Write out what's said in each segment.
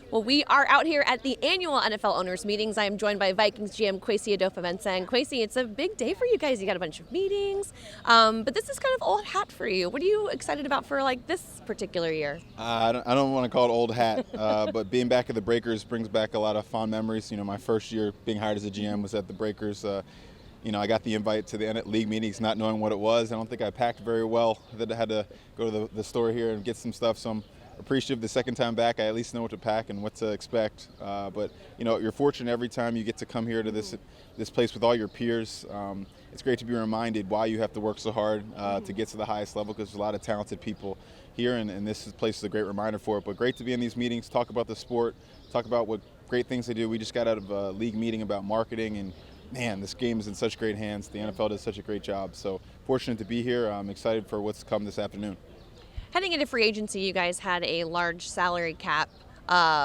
Well, we are out here at the annual NFL owners meetings. I am joined by Vikings GM Kwesi Adofo-Mensah. And Kwesi, it's a big day for you guys. You got a bunch of meetings, but this is kind of old hat for you. What are you excited about for like this particular year? I don't want to call it old hat, but being back at the Breakers brings back a lot of fond memories. My first year being hired as a GM was at the Breakers. I got the invite to the league meetings not knowing what it was. I don't think I packed very well. I had to go to the store here and get some stuff. So I'm appreciative the second time back. I at least know what to pack and what to expect. But you're fortunate every time you get to come here to this place with all your peers. It's great to be reminded why you have to work so hard to get to the highest level, because there's a lot of talented people here, and this place is a great reminder for it. But great to be in these meetings, talk about the sport, talk about what great things they do. We just got out of a league meeting about marketing, and man, this game is in such great hands. The NFL does such a great job. So fortunate to be here. I'm excited for what's to come this afternoon. Heading into free agency, you guys had a large salary cap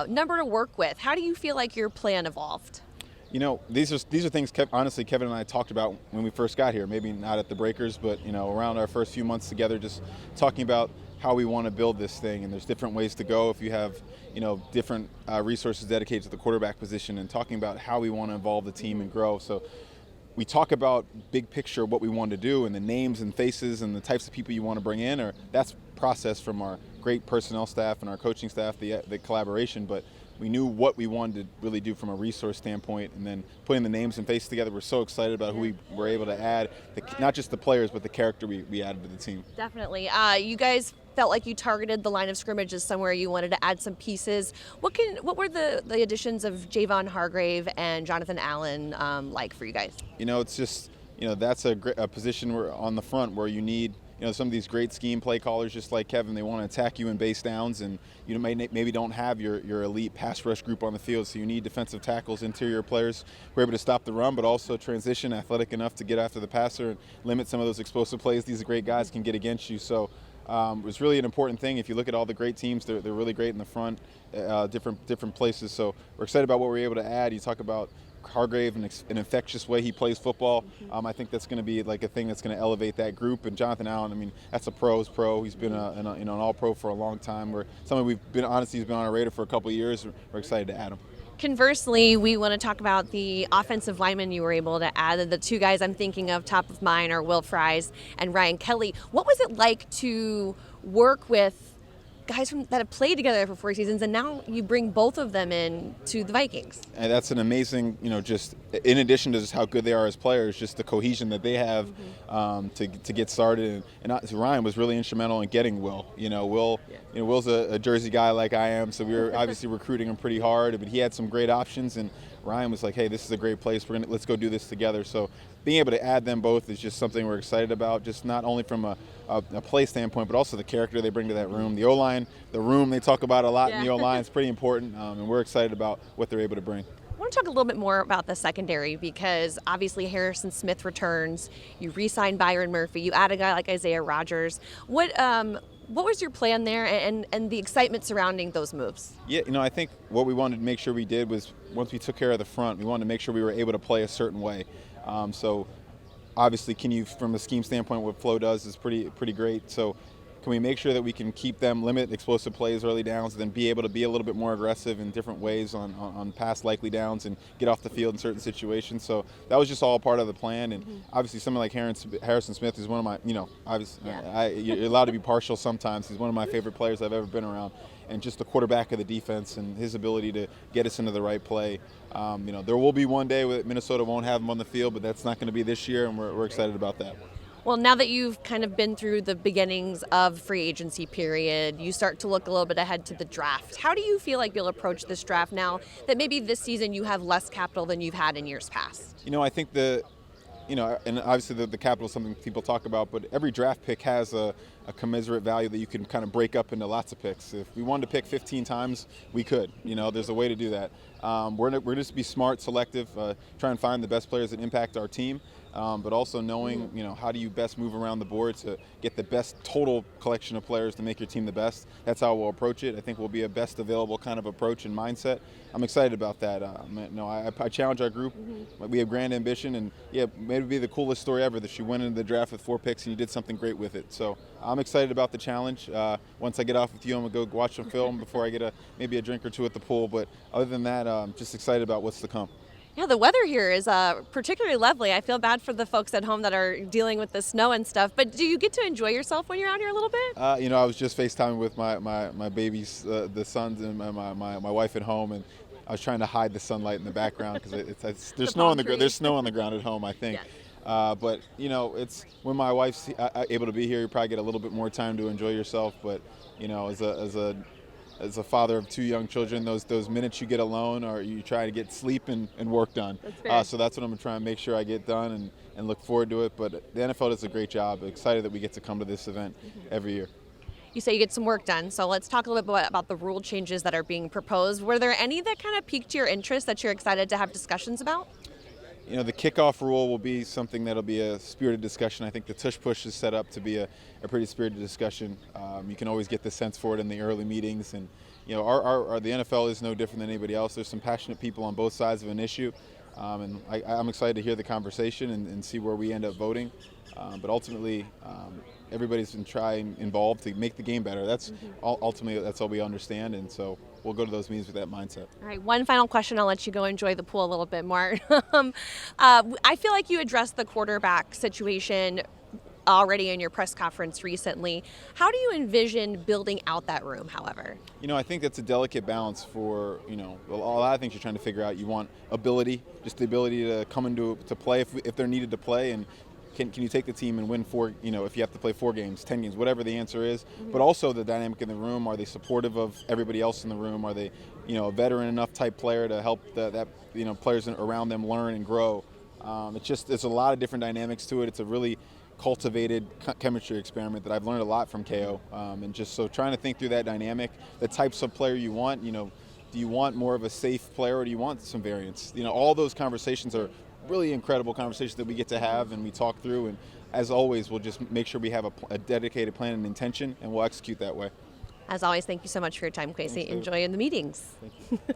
number to work with. How do you feel like your plan evolved? These are things, honestly, Kevin and I talked about when we first got here. Maybe not at the Breakers, but around our first few months together, just talking about how we want to build this thing. And there's different ways to go if you have different resources dedicated to the quarterback position, and talking about how we want to evolve the team and grow. So we talk about big picture, what we want to do, and the names and faces and the types of people you want to bring in, or that's process from our great personnel staff and our coaching staff, the collaboration. But we knew what we wanted to really do from a resource standpoint, and then putting the names and faces together. We're so excited about who we were able to add, not just the players, but the character we added to the team. Definitely. You guys felt like you targeted the line of scrimmage as somewhere you wanted to add some pieces. What were the additions of Javon Hargrave and Jonathan Allen like for you guys? It's just that's a position where on the front where you need some of these great scheme play callers, just like Kevin. They want to attack you in base downs, and maybe don't have your elite pass rush group on the field. So you need defensive tackles, interior players who are able to stop the run, but also transition, athletic enough to get after the passer and limit some of those explosive plays these great guys can get against you. So it was really an important thing. If you look at all the great teams, they're really great in the front, different places. So we're excited about what we're able to add. You talk about Hargrave and an infectious way he plays football. I think that's going to be like a thing that's going to elevate that group. And Jonathan Allen, that's a pro's pro. He's been an all-pro for a long time. He's been on our radar for a couple of years. We're excited to add him. Conversely, we want to talk about the offensive linemen you were able to add. The two guys I'm thinking of top of mind are Will Fries and Ryan Kelly. What was it like to work with guys that have played together for 4 seasons, and now you bring both of them in to the Vikings? And that's an amazing, just in addition to just how good they are as players, just the cohesion that they have to get started. And Ryan was really instrumental in getting Will. Will's a Jersey guy like I am, so we were obviously recruiting him pretty hard, but he had some great options, and Ryan was like, hey, this is a great place. Let's go do this together. So being able to add them both is just something we're excited about, just not only from a play standpoint, but also the character they bring to that room. The O-line, the room they talk about a lot in the O-line is pretty important, and we're excited about what they're able to bring. I want to talk a little bit more about the secondary, because obviously Harrison Smith returns. You re-signed Byron Murphy. You add a guy like Isaiah Rodgers. What was your plan there, and the excitement surrounding those moves? Yeah, I think what we wanted to make sure we did was, once we took care of the front, we wanted to make sure we were able to play a certain way. So obviously, from a scheme standpoint, what Flo does is pretty great. So can we make sure that we can keep them, limit explosive plays early downs, and then be able to be a little bit more aggressive in different ways on pass likely downs and get off the field in certain situations? So that was just all part of the plan. And obviously someone like Harrison Smith is one of my, you're allowed to be partial sometimes. He's one of my favorite players I've ever been around. And just the quarterback of the defense and his ability to get us into the right play. There will be one day where Minnesota won't have him on the field, but that's not going to be this year, and we're excited about that. Well, now that you've kind of been through the beginnings of free agency period, you start to look a little bit ahead to the draft. How do you feel like you'll approach this draft now that maybe this season you have less capital than you've had in years past? I think and obviously the capital is something people talk about, but every draft pick has a commensurate value that you can kind of break up into lots of picks. If we wanted to pick 15 times, we could. There's a way to do that. We're just be smart, selective, try and find the best players that impact our team. But also knowing, how do you best move around the board to get the best total collection of players to make your team the best. That's how we'll approach it. I think we'll be a best available kind of approach and mindset. I'm excited about that. I challenge our group. We have grand ambition, and maybe it'd be the coolest story ever that you went into the draft with 4 picks and you did something great with it. So I'm excited about the challenge. Once I get off with you, I'm gonna go watch some film before I get maybe a drink or two at the pool. But other than that, I'm just excited about what's to come. Yeah, the weather here is particularly lovely. I feel bad for the folks at home that are dealing with the snow and stuff. But do you get to enjoy yourself when you're out here a little bit? I was just FaceTiming with my babies, the sons, and my wife at home, and I was trying to hide the sunlight in the background because there's snow on the there's snow on the ground at home, I think. Yes. But it's when my wife's able to be here, you probably get a little bit more time to enjoy yourself. But as a father of 2 young children, those minutes you get alone, or you try to get sleep and work done. That's fair. So that's what I'm gonna try and make sure I get done and look forward to it. But the NFL does a great job. Excited that we get to come to this event every year. You say you get some work done, so let's talk a little bit about the rule changes that are being proposed. Were there any that kind of piqued your interest that you're excited to have discussions about? The kickoff rule will be something that'll be a spirited discussion. I think the tush push is set up to be a pretty spirited discussion. You can always get the sense for it in the early meetings, and the NFL is no different than anybody else. There's some passionate people on both sides of an issue, and I'm excited to hear the conversation and see where we end up voting. But ultimately, everybody's been involved to make the game better. Ultimately that's all we understand, and so we'll go to those meetings with that mindset. All right, one final question. I'll let you go enjoy the pool a little bit more. I feel like you addressed the quarterback situation already in your press conference recently. How do you envision building out that room, however? I think that's a delicate balance for, a lot of things you're trying to figure out. You want ability, just the ability to come into to play if they're needed to play, and can you take the team and win 4, if you have to play 4 games, 10 games, whatever the answer is. But also the dynamic in the room. Are they supportive of everybody else in the room? Are they, a veteran enough type player to help players around them learn and grow? There's a lot of different dynamics to it. It's a really cultivated chemistry experiment that I've learned a lot from KO. And just so trying to think through that dynamic, the types of player you want, do you want more of a safe player or do you want some variance? All those conversations are really incredible conversations that we get to have and we talk through, and as always we'll just make sure we have a dedicated plan and intention, and we'll execute that way. As always, thank you so much for your time, Kwesi. Enjoy in the meetings. Thank you.